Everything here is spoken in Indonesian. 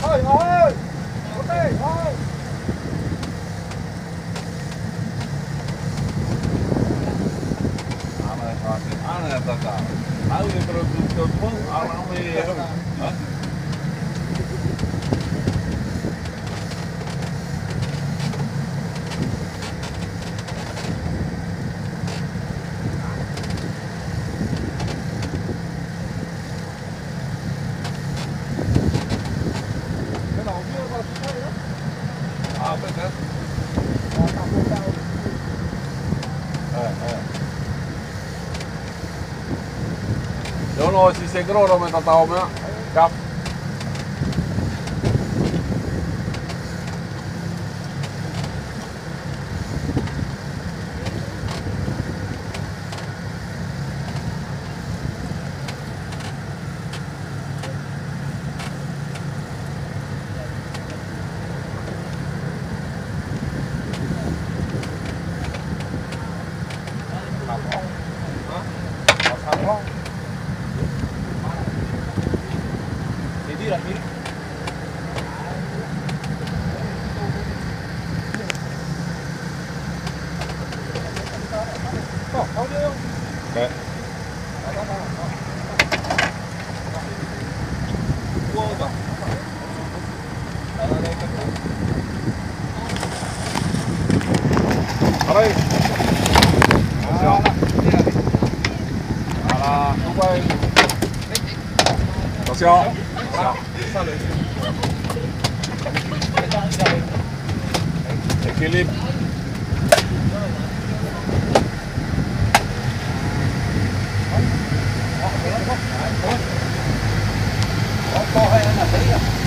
Ơi ơi, ok ơi. Aneh tak. Tahu yang terus alami. Cái đầu kia còn sao nữa? Betul. Kampung tao. Jono si segro me tahu me. Kap. Đi là đi. Không đi không? Okay. Cua rồi. Ở đây. Không quay. Có chưa? Equilib. Có hay là tí à?